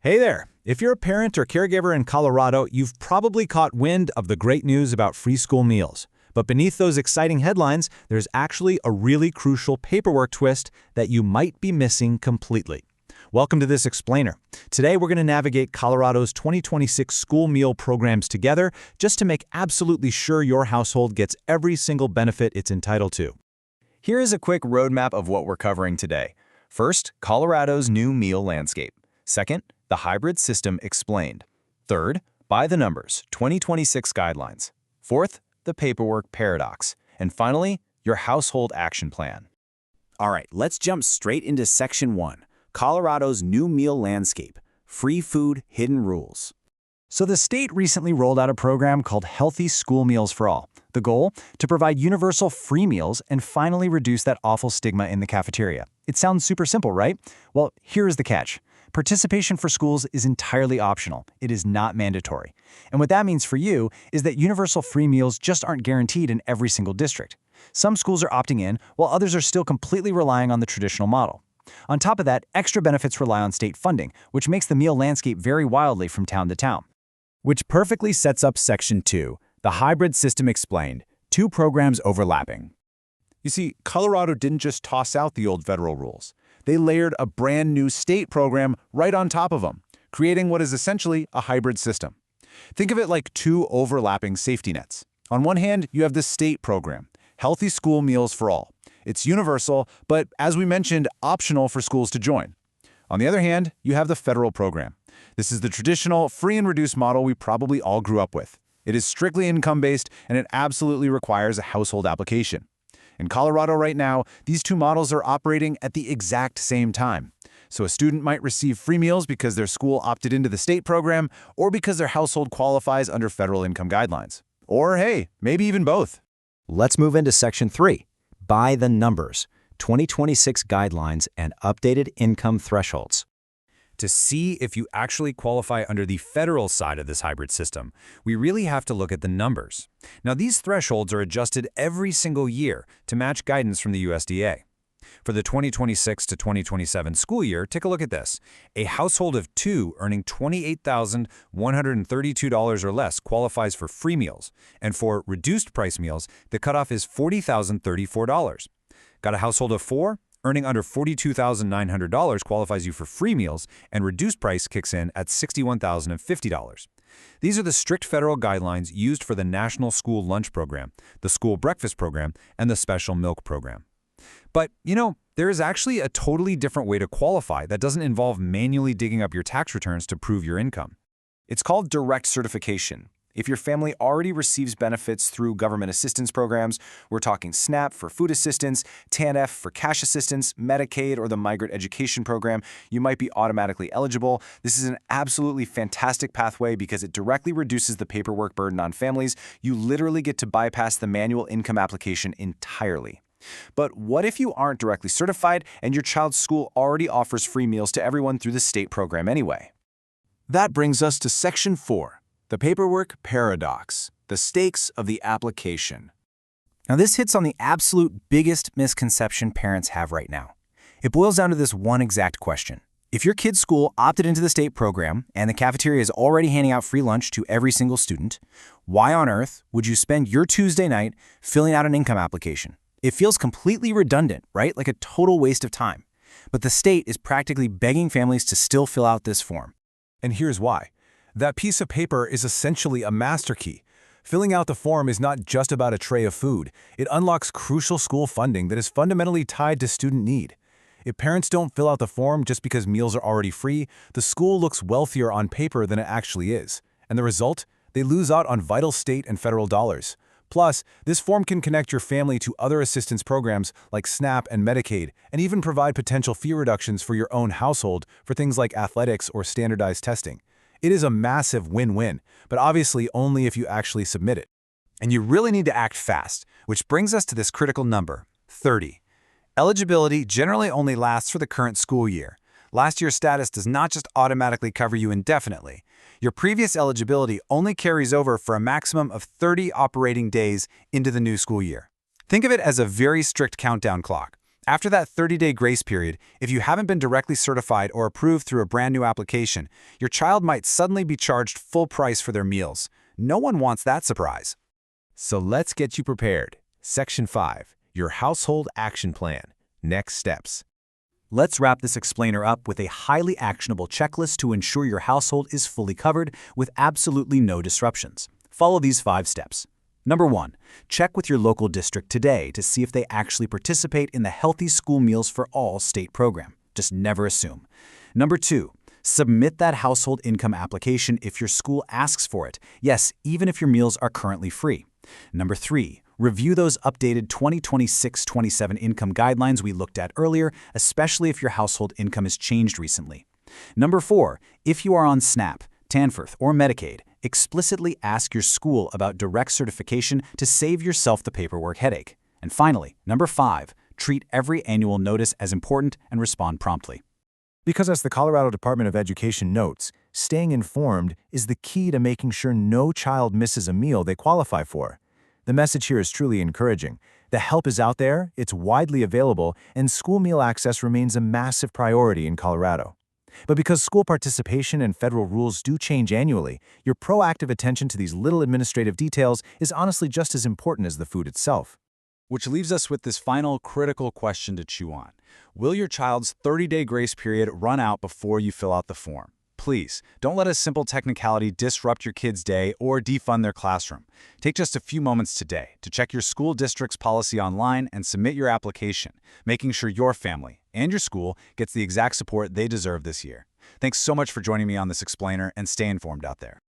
Hey there! If you're a parent or caregiver in Colorado, you've probably caught wind of the great news about free school meals. But beneath those exciting headlines, there's actually a really crucial paperwork twist that you might be missing completely. Welcome to this explainer. Today we're going to navigate Colorado's 2026 school meal programs together just to make absolutely sure your household gets every single benefit it's entitled to. Here is a quick roadmap of what we're covering today. First, Colorado's new meal landscape. Second, the hybrid system explained. Third, by the numbers, 2026 guidelines. Fourth, the paperwork paradox. And finally, your household action plan. All right, let's jump straight into Section 1, Colorado's new meal landscape, free food, hidden rules. So the state recently rolled out a program called Healthy School Meals for All. The goal? To provide universal free meals and finally reduce that awful stigma in the cafeteria. It sounds super simple, right? Well, here is the catch. Participation for schools is entirely optional. It is not mandatory. And what that means for you is that universal free meals just aren't guaranteed in every single district. Some schools are opting in, while others are still completely relying on the traditional model. On top of that, extra benefits rely on state funding, which makes the meal landscape vary wildly from town to town. Which perfectly sets up Section 2, the hybrid system explained, two programs overlapping. You see, Colorado didn't just toss out the old federal rules. They layered a brand new state program right on top of them, creating what is essentially a hybrid system. Think of it like two overlapping safety nets. On one hand, you have the state program, Healthy School Meals for All. It's universal, but as we mentioned, optional for schools to join. On the other hand, you have the federal program. This is the traditional free and reduced model we probably all grew up with. It is strictly income-based, and it absolutely requires a household application. In Colorado right now, these two models are operating at the exact same time. So a student might receive free meals because their school opted into the state program, or because their household qualifies under federal income guidelines. Or hey, maybe even both. Let's move into Section 3, by the numbers, 2026 guidelines and updated income thresholds. To see if you actually qualify under the federal side of this hybrid system, we really have to look at the numbers. Now, these thresholds are adjusted every single year to match guidance from the USDA. For the 2026 to 2027 school year, take a look at this. A household of two earning $28,132 or less qualifies for free meals, and for reduced price meals, the cutoff is $40,034. Got a household of four? Earning under $42,900 qualifies you for free meals, and reduced price kicks in at $61,050. These are the strict federal guidelines used for the National School Lunch Program, the School Breakfast Program, and the Special Milk Program. But, there is actually a totally different way to qualify that doesn't involve manually digging up your tax returns to prove your income. It's called direct certification. If your family already receives benefits through government assistance programs, we're talking SNAP for food assistance, TANF for cash assistance, Medicaid, or the Migrant Education Program, you might be automatically eligible. This is an absolutely fantastic pathway because it directly reduces the paperwork burden on families. You literally get to bypass the manual income application entirely. But what if you aren't directly certified and your child's school already offers free meals to everyone through the state program anyway? That brings us to Section 4. The paperwork paradox, the stakes of the application. Now this hits on the absolute biggest misconception parents have right now. It boils down to this one exact question. If your kid's school opted into the state program and the cafeteria is already handing out free lunch to every single student, why on earth would you spend your Tuesday night filling out an income application? It feels completely redundant, right? Like a total waste of time. But the state is practically begging families to still fill out this form. And here's why. That piece of paper is essentially a master key. Filling out the form is not just about a tray of food. It unlocks crucial school funding that is fundamentally tied to student need. If parents don't fill out the form just because meals are already free, the school looks wealthier on paper than it actually is. And the result? They lose out on vital state and federal dollars. Plus, this form can connect your family to other assistance programs like SNAP and Medicaid, and even provide potential fee reductions for your own household for things like athletics or standardized testing. It is a massive win-win, but obviously only if you actually submit it. And you really need to act fast, which brings us to this critical number, 30. Eligibility generally only lasts for the current school year. Last year's status does not just automatically cover you indefinitely. Your previous eligibility only carries over for a maximum of 30 operating days into the new school year. Think of it as a very strict countdown clock. After that 30-day grace period, if you haven't been directly certified or approved through a brand new application, your child might suddenly be charged full price for their meals. No one wants that surprise. So let's get you prepared. Section 5, your household action plan. Next steps. Let's wrap this explainer up with a highly actionable checklist to ensure your household is fully covered with absolutely no disruptions. Follow these 5 steps. Number 1, check with your local district today to see if they actually participate in the Healthy School Meals for All state program. Just never assume. Number 2, submit that household income application if your school asks for it. Yes, even if your meals are currently free. Number 3, review those updated 2026-27 income guidelines we looked at earlier, especially if your household income has changed recently. Number 4, if you are on SNAP, TANF, or Medicaid, explicitly ask your school about direct certification to save yourself the paperwork headache. And finally, number 5, treat every annual notice as important and respond promptly. Because as the Colorado Department of Education notes, staying informed is the key to making sure no child misses a meal they qualify for. The message here is truly encouraging. The help is out there, it's widely available, and school meal access remains a massive priority in Colorado. But because school participation and federal rules do change annually, your proactive attention to these little administrative details is honestly just as important as the food itself. Which leaves us with this final critical question to chew on. Will your child's 30-day grace period run out before you fill out the form? Please, don't let a simple technicality disrupt your kid's day or defund their classroom. Take just a few moments today to check your school district's policy online and submit your application, making sure your family and your school gets the exact support they deserve this year. Thanks so much for joining me on this explainer, and stay informed out there.